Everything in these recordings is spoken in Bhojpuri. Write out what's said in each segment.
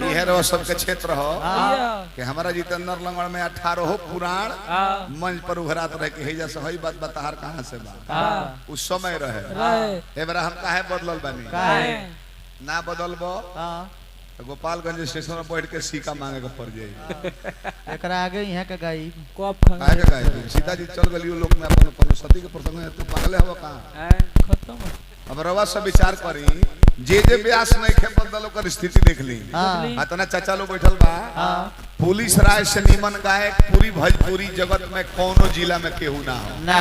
यह सबके क्षेत्र हो कि हमारा जितेंद्र लंगड़ में 18 पुराण मंच पर उभरात रहे कि हेजा से हई बात बताहर कहां से बा उस समय रहे एबरा हम काहे बदलल बानी ना बदलबो तो गोपालगंज स्टेशन पर बैठ के सिक्का मांगे के पड़ जाई एकरा आगे यहां के गाई कब काहे के गाई सीताजी चल गलियो लोक में अपन अपन सती के प्रसंग है तू पागल हो कहां खत्म अब रवा सब विचार करी जे व्यास नहीं खे बदलो कर स्थिति देख ली इतना चाचा लोग बैठल बा पुलिस राय से निमन गायक पूरी भोजपुरी जगत में कोनो जिला में केहू ना हो ना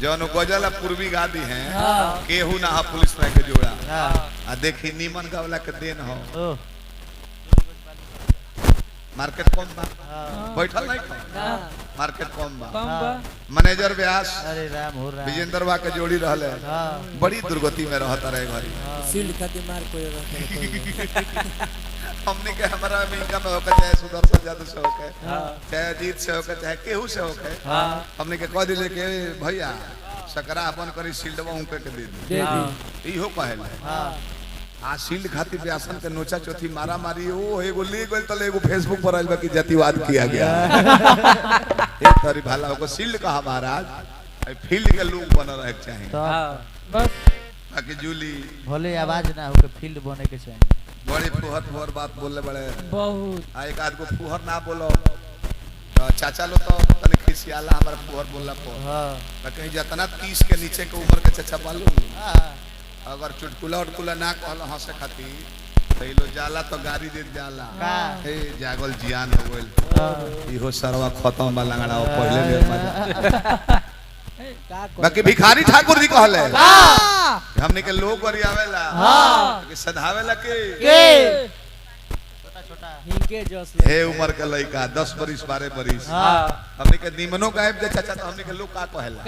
जौन गजल पूर्वी गादी है केहू ना हो पुलिस राय के जोड़ा आ देखी निमन गावला के देन हो मार्केट कम बा बैठल नहीं मार्केट कम बा मैनेजर व्यास अरे राम हो राम विजेंद्र बा के जोड़ी रहले बड़ी दुर्गति में रहता रहे घरी सील खाती मार कोई हमने के हमारा इनका में होकर चाहे सुदर्शन जादव से होकर चाहे अजीत से होकर चाहे केहू से होकर हमने के कह दिले के भैया सकरा अपन करी शील्ड उनके के दे दी इहो कहले आ शील्ड खातिर व्यासन के नोचा चौथी मारा मारी ओ एगो ले गेल तले एगो फेसबुक पर आइल बा कि जातिवाद किया गया एक तरी भाला को शील्ड कहा महाराज फील्ड के लोग बन रहे चाहिए बस बाकी जूली भले आवाज ना हो के फील्ड बने के चाहिए बड़ी फुहर बात बोलले बड़े बहुत आ एक आदमी फुहर ना बोलो तो चाचा लो तो तने खिसियाला हमारा फुहर बोलला पर हां कहीं जितना 30 के नीचे के उम्र के चाचा पालू अगर चुटकुला उटकुला ना कहल हंसे खाती तो जाला तो गाड़ी दे जाला ए जागल जियान हो गइल इहो सरवा खत्म बा लंगड़ा पहले ले बाकी भिखारी ठाकुर जी कहले हमने के लोग करी आवेला कि सधावेला के छोटा हिंके जस हे उम्र के लइका 10 बरिस 12 बरिस हमने के निमनो गायब दे चाचा तो हमने के लोग का कहला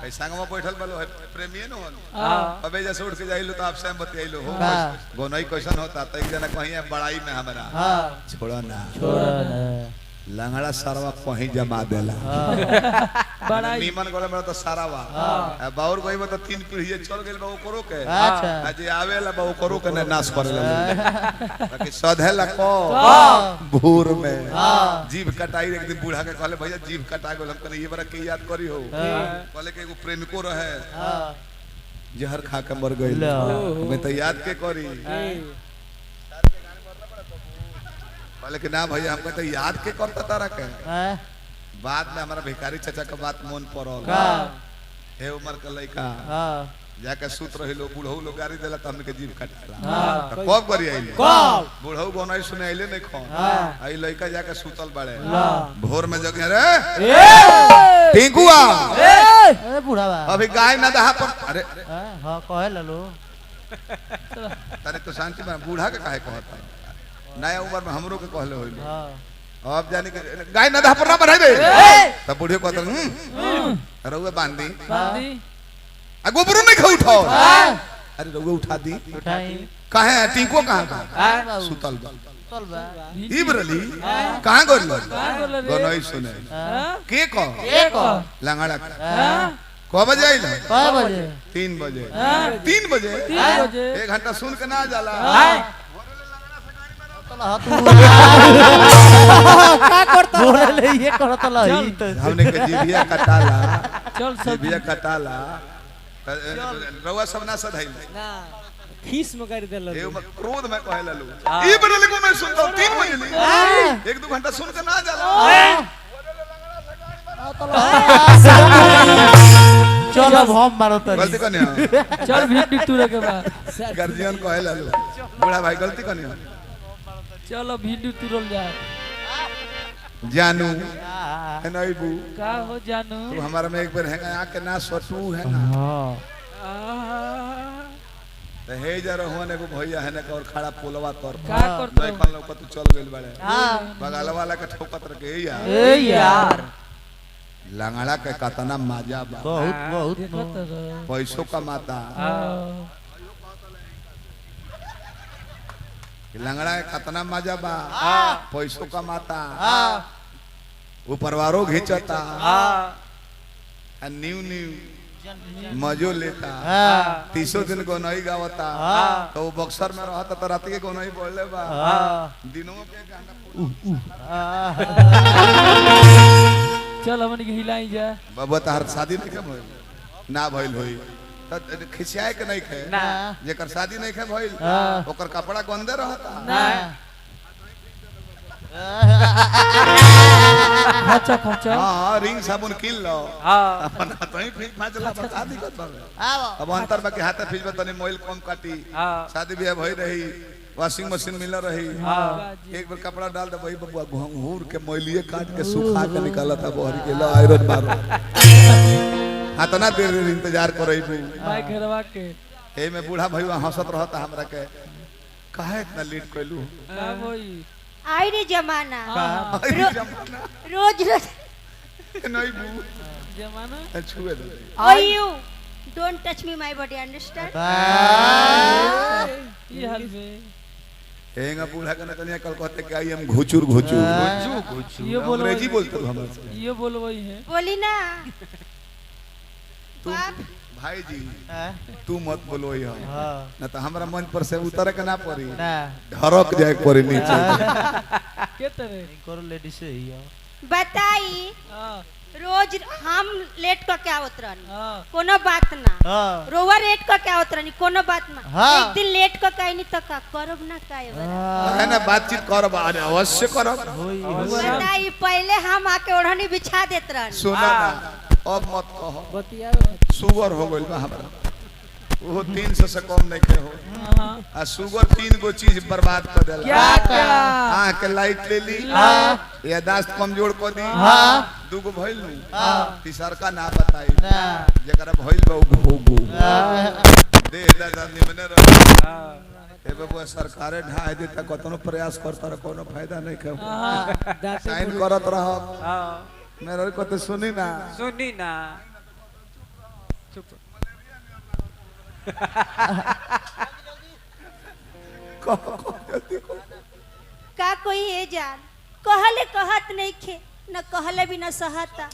पैसा में बैठल बलो प्रेमिए न हो अबे जैसे उठ के जाइलो तो आपसे हम बतियाइलो हो गोनई क्वेश्चन होता त एक जना कहीं बड़ाई में हमरा छोड़ो ना लंगड़ा सरवा कहीं जमा देला बड़ाई निमन गोले में तो सारावा बाउर कोई में तो 3 पीढ़ी चल गेल बा ओकरो के अच्छा जे आवेला बा ओकरो के नाश करेला बाकी सधेला को भूर में जीभ कटाई एक दिन बूढ़ा के कहले भैया जीभ कटा गेल हम कने ये बड़ा के याद करी हो कहले के एगो प्रेमिको रहे जहर खा के मर गइल मैं तो याद के करी कहले कि ना भैया हमको तो याद के करता तारा के बाद में हमारा भिखारी चाचा का बात मन पड़ल हे उम्र के लइका जाके सूत रही लो बूढ़ऊ लोग गाड़ी देला त हमने के जीभ काटला त कब करी आइले कब बूढ़ऊ गोनई सुने आइले नहीं खो आई लइका जाके सूतल बाड़े भोर में जगे रे टिंकुआ ए बुढ़ावा अभी गाय ना दहा पर अरे हां कहे ललो तने तो शांति में बूढ़ा के काहे कहता नया उम्र में हमरो के कहले होइल अब जाने के गाय ना दहा पर ना बढ़ाई दे तब बूढ़े कहता रउए बांधी आ गोबरो नहीं खा उठाओ अरे रउए उठा दी उठाई काहे टिंको कहां सुतल बा सुतल बा इबरली कहां गइल गोनई सुने के को लंगड़ा क बजे आइल कय बजे 3 बजे 3 बजे 1 घंटा सुन के ना जाला का करता बोले ये करत लही हमने के जीबिया कटाला चल सब जीबिया कटाला रउआ सब ना सधाइल ना खीस में कर देल ए क्रोध में कहे ललू ई बदल को मैं सुनता 3 बजे ली 1-2 घंटा सुन के ना जाला चल अब हम मारो तरी गलती कने चल भिंडी तुरे के बाद गार्जियन कहे ललू बूढ़ा भाई गलती कने चलो भिंडी तुरल जा जानू है नईबू का हो जानू तू हमारा में एक बार है आके ना सटू है ना तो हे जा रहवन एगो भैया है ना और खड़ा पोलवा तर का करत नहीं खन लोग तू चल गेल बाड़े बगल वाला के ठोकत रखे यार ए यार लंगड़ा के कतना मजा बा बहुत पैसों का माता लंगड़ा के कतना मजा बा पैसों का माता ऊपर वारो घिंचता न्यू न्यू मजो लेता हाँ 30 दिन को नहीं गावता हाँ। तो वो बक्सर में रहता तो रात के को नहीं बोले बा हाँ। दिनों के गाना चल हमन के हिलाई जा बाबा तार शादी नहीं कब होई ना भइल होई त खिसियाए के नहीं खे ना जेकर शादी नहीं खे भइल हाँ। ओकर कपड़ा गंदे रहता ना खर्चा खर्चा हां रिंग साबुन किन लो हां अपन तई फिर माचला बता दिक्कत बाबे आओ अब अंतर बाकी हाथ फिज तनी मोइल कम काटी हां शादी ब्याह भई रही वॉशिंग मशीन मिल रही हां एक बार कपड़ा डाल दे भाई बबुआ घूर के मोइलिए काट के सुखा के निकाला था बहर के लो आयरन मारो हां तना देर इंतजार करई भाई घरवा के ए में बूढ़ा भईवा हंसत रहता हमरा के काहे इतना लेट कइलू का होई आई रे जमाना अरे जमाना रोज रोज नहीं बू जमाना छुए दे oh you don't touch me my body understand ये हाल में हेंगा बूढ़ा के न तनिया कल कहते कि आई हम घुचुर घुचुर ये बोलो अंग्रेजी बोलते हो हमरा से ये बोलवई है बोली ना तू बाप भाई जी तू मत बोलो यहाँ हाँ ना तो हमरा मन पर से उतर के ना पड़ी ना ढरक जाए पड़ी नीचे के तरह करो लेडीज से ही आओ बताई हां रोज हम लेट क के आवत रहनी हां कोनो बात ना हाँ रोवा लेट क के आवत रहनी कोनो बात ना हाँ। एक दिन लेट क के आईनी त का करब ना काए है ना बातचीत करब अरे अवश्य करब होई बताई पहले हम आके ओढ़नी बिछा देत रहनी सुना ना अब मत कहो बतिया शुगर हो गइल बा हमरा वो 300 से कम नहीं के हो हां आ शुगर 3 गो चीज बर्बाद कर देला क्या क्या आँख के लाइट ले ली हाँ यादाश्त कमजोर कर दी हाँ 2 गो भइल नु हाँ तीसरका ना बताई ना जेकरा भइल बा उ भोगू दे दादा निमने रह ए बाबू सरकारे ढाई देता कतनो प्रयास करता रह कोनो फायदा नहीं के हां साइन करत रह मेरा कते सुनी ना सुनी ना चुप का कोई है जान कहले कहत नहीं खे न कहले भी न सहता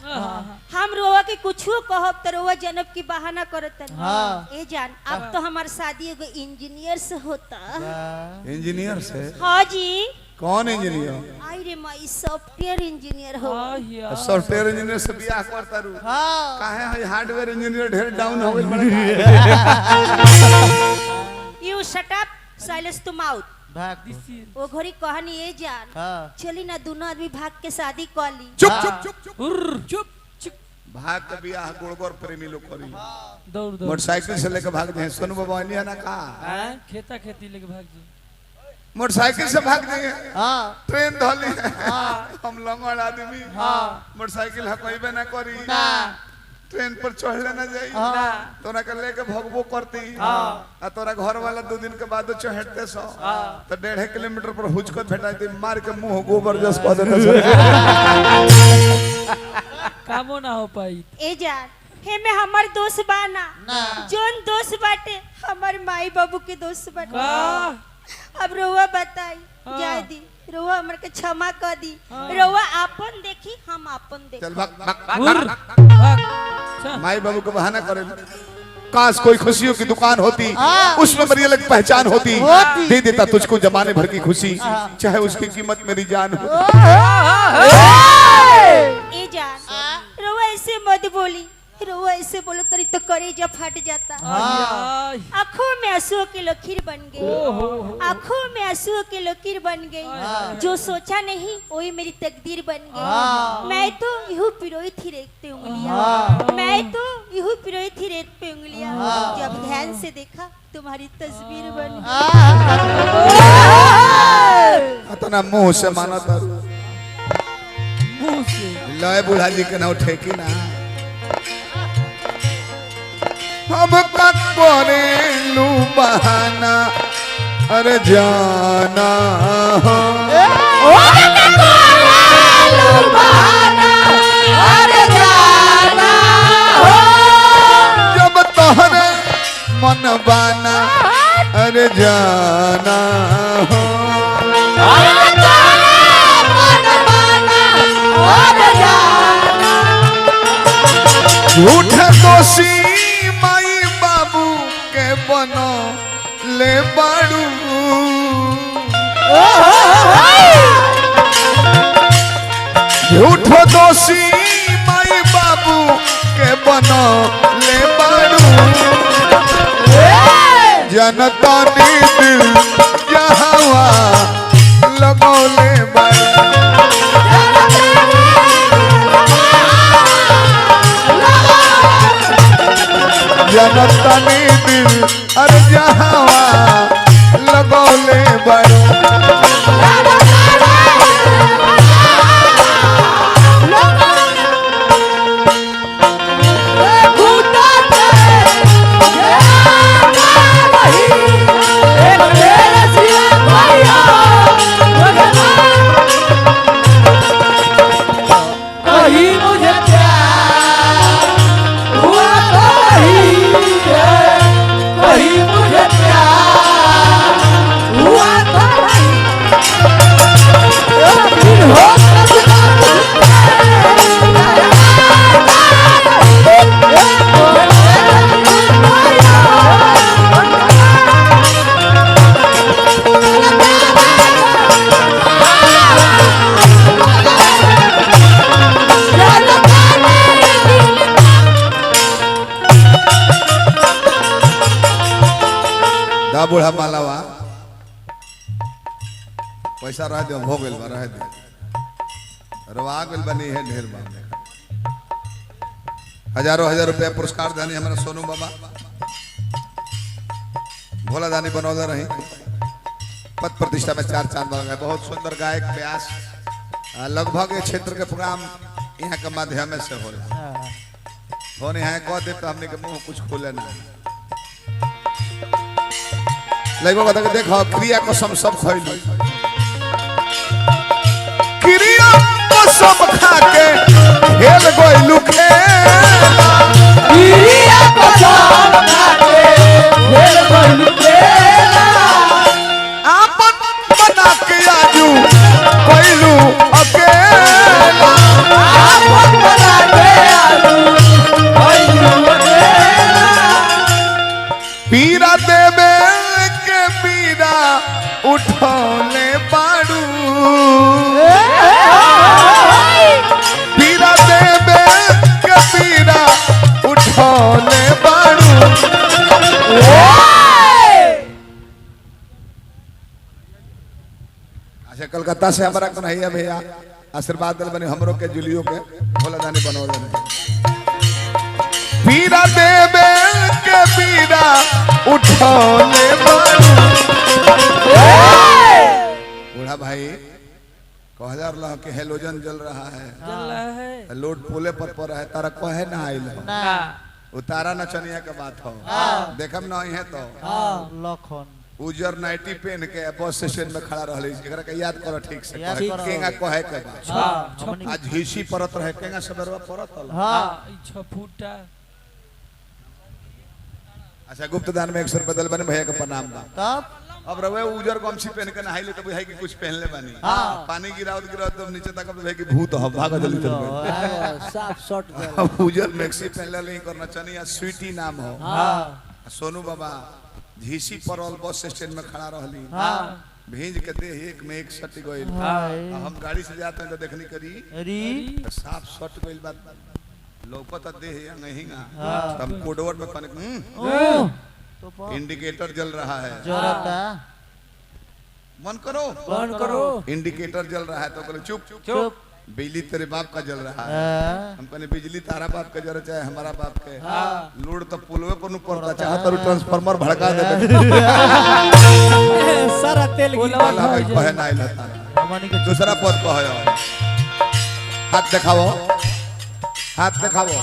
हम रोवा के कुछो कहब त रोवा जनब की बहाना करत हाँ। ए जान अब तो हमार शादी एगो इंजीनियर से होता इंजीनियर से हाँ जी कौन इंजीनियर आई रे माई सॉफ्टवेयर इंजीनियर हो हां सॉफ्टवेयर इंजीनियर से बियाह करता रू हाँ काहे है हार्डवेयर इंजीनियर ढेर डाउन हो गइल बड़ा you shut up silence to mouth भाग वो घड़ी कहनी ए जान हाँ चली ना दोनों आदमी भाग के शादी कर ली चुप हाँ। चुप चुप चुप चुप चुप भाग के बियाह गोड़गोड़ प्रेमी लोग करी दौड़ दौड़ मोटरसाइकिल से लेके भाग जाए सोनू बाबा नहीं है ना का हां खेता खेती लेके भाग जी मोटरसाइकिल से भाग जाए हाँ ट्रेन धोली हम लंगड़ आदमी मोटरसाइकिल हकइबे ना करी ना ट्रेन पर चढ़ले ना जाई हाँ तोरा के लेके भगबो करती आ तोरा घर वाला 2 दिन के बाद चढ़ते सो तो 1.5 किलोमीटर पर हुचकत भेटाई मार के मुंह गोबर जस कह देते कामो ना हो पाई ए जान हे में हमर दोस्त बाना ना जोन दोस्त बाटे हमर माई बाबू के दोस्त बाटे का अब रोवा बताई हाँ। जाय दी रोवा हमर के क्षमा कर दी रोवा आपन देखी हम आपन देखी चल भाग भाग उर भाग भाग चल माई बाबू को बहाना करे काश कोई खुशियों की दुकान होती हाँ। उसमें मेरी अलग पहचान होती होती। दे देता तुझको जमाने भर की खुशी चाहे उसकी कीमत मेरी जान हो ए जान रोवा ऐसे मत बोली रोवा ऐसे बोलो तरी तो कलेजा फट जाता आई आंखों में आंसू की लकीर बन गई आंखों में आंसू की लकीर बन गई जो सोचा नहीं वही मेरी तकदीर बन हाँ। गई मैं तो यूं पिरोई थी रेत पे उंगलियां मैं तो यूं पिरोई थी रेत पे उंगलियां जब ध्यान से देखा तुम्हारी तस्वीर बन इतना मुंह से माना था मुंह से लय बूढ़ा जी के ना ठेकी ना अब तक करे लू बहाना अरे जाना जब तोहरे मन बाना अरे जाना झूठ दोषी ले बाड़ू झूठो दोषी माई बाबू के बनो ले बाड़ू जनता ने दिल जहावा लगौले बाड़ू जनता ने दिल अर जहावा लगौले बाड़ू बूढ़ा मालावा पैसा रह दे हो गइल बा रह दे रवा गइल बनी है ढेर बा हजारों हजार रुपया पुरस्कार देनी हमारा सोनू बाबा भोला दानी बनौले रही पद प्रतिष्ठा में 4 चांद लग गए बहुत सुंदर गायक व्यास लगभग ये क्षेत्र के प्रोग्राम यहाँ के माध्यम से हो रहा होने यहाँ कह दे तो हमने के मुंह कुछ खोले ना लगभग तक देखो क्रिया कसम सब खइलू क्रिया कसम खा के खेल गइलू खेला क्रिया कसम खा के खेल गइलू खेला आपन बना के आजू गइलू अकेला आपन बना के आजू गइलू अकेला पीरा देवे पीरा उठौले बाड़ू पीरा देवे के पीरा उठौले बाड़ू अच्छा कलकत्ता से हमारा कन्हैया भैया आशीर्वाद दल बने हमरो के जुलियो के भोला दानी बनौले पीरा देवे के पीरा उठौले बाड़ू बूढ़ा भाई कहजार ला के हेलोजन जल रहा है लोड पोले पर पड़ है तारा कहे ना आइल उतारा नचनिया के बात हो देखम ना है तो लखन उजर नाइटी पहन के बस स्टैंड में खड़ा रहले एकरा के याद करो ठीक से केंगा कहे के बात आज हिसी परत रहे केंगा सबरवा परत हां 6 फुटा अच्छा गुप्त दान में 100 रुपए दल बने भैया का प्रणाम बा तब अब रवे उजर गमछी पहन के नहाइले तो भाई की कुछ पहनले बानी पानी गिरावत तो नीचे तक भाई की भूत हो भाग जल्दी चल साफ शॉट अब उजर मैक्सी पहनले नहीं करना चनिया स्वीटी नाम हो सोनू बाबा झीसी परल बस स्टैंड में खड़ा रहली भेज के दे एक में एक सट गइल हम गाड़ी से जाते हैं तो देखनी करी अरे साफ सट गइल बात लोपत दे नहींगा हम कोडवर में कने तो इंडिकेटर जल रहा है जरता मन करो बंद करो इंडिकेटर जल रहा है तो बोले चुप चुप बिजली तेरे बाप का जल रहा है हम कहने बिजली तारा बाप का जल चाहे हमारा बाप के लोड तो पुलवे पर पड़ता चाहता ट्रांसफार्मर भड़का दे सारा तेल वाला भाई कहे ना आइल दूसरा पद कहे हाथ दिखाओ हाथ दिखाओ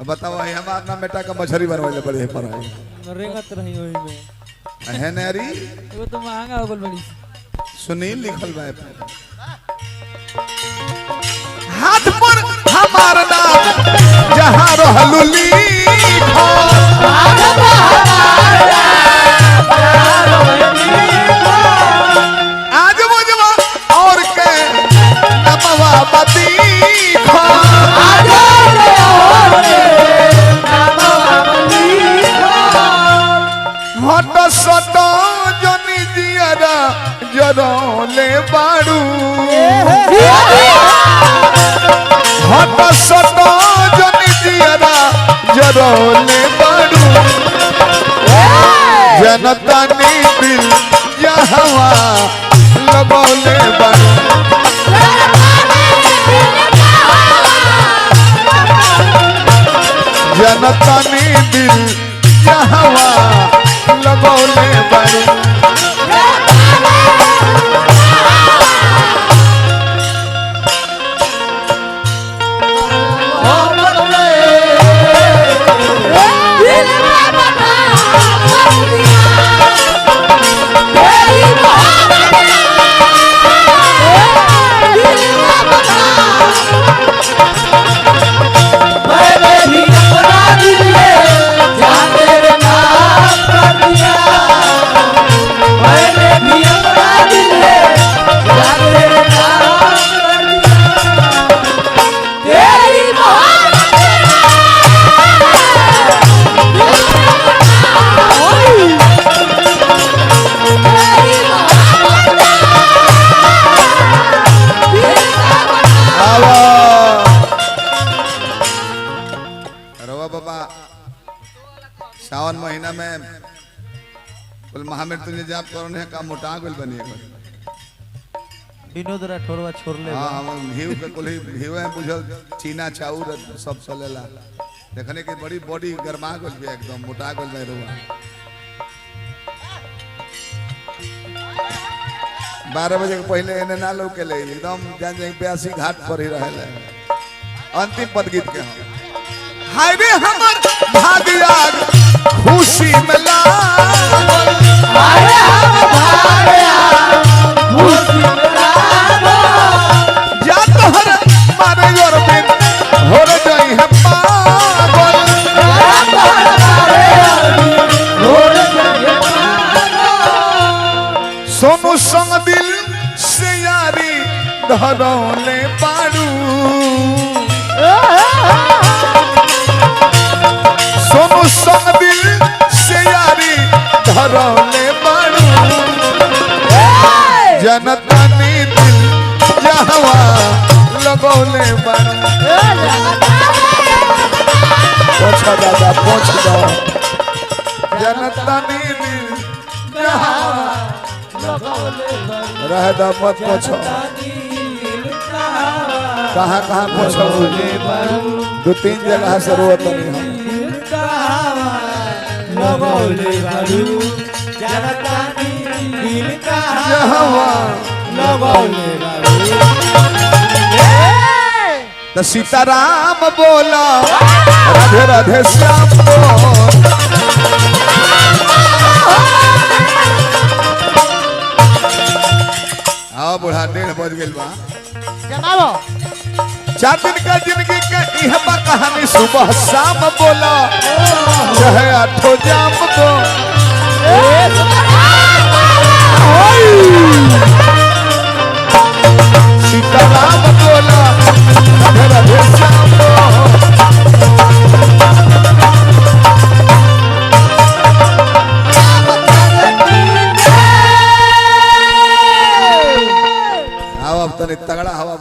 बताओ हमारा ना बेटा का मछली बनवाइले बड़े पर रेंगत रही ओही में है नारी वो तो महंगा हो गल बड़ी सुनील लिखल बा हाथ पर हमार नाम जहां रहलू लिखो हाथ पर हमार आज मुझवा और के नमवा बदी खो आज और के नमवा बदी खो जरौले बाड़ू हट सट जन जियरा जरौले बाड़ू जनता ने दिल जहवा लगौले बाड़ू जनता ने दिल जहवा लगौले बाड़ू सावन महीना में कुल महामृत्युंजय जाप करने का मोटा गुल बनिएगा विनोद राठौरवा छोड़ ले हाँ हम घीव के कुल घीव है बुझल चीना चाउर सब चलेला देखने की बड़ी बॉडी गरमा गुल भी एकदम मोटा गुल में रुआ 12 बजे के पहले इन्हें ना लोग के ले एकदम जान जाए 82 घाट पर ही रहे अंतिम पद गीत के हाय रे हमर भाग्या खुशी मिला जा तोहर मारे और बिन हो जाई है पागल सोनू संग दिल से यारी धरौले पाड़ू सोनू संग दिल से यारी धरौले बाड़ू जनता ने दिल जहवा लगौले बाड़ू पोछा दादा पोछ दो जनता ने दिल जहवा रह दा मत पोछो कहाँ पोछो 2-3 जगह से रोत नहीं हम लगौले बाड़ू जनता नी दिल जहवा लगौले बाड़ू तो सीताराम बोला राधे राधे श्याम बोल आओ बुढ़ा 1:30 बज गइल बा जनाबो 4 दिन का जिंदगी के इह बा कहानी सुबह शाम बोला चाहे 8 जाम को सीताराम बोला राधे राधे श्याम आओ अब तनी तगड़ा हवा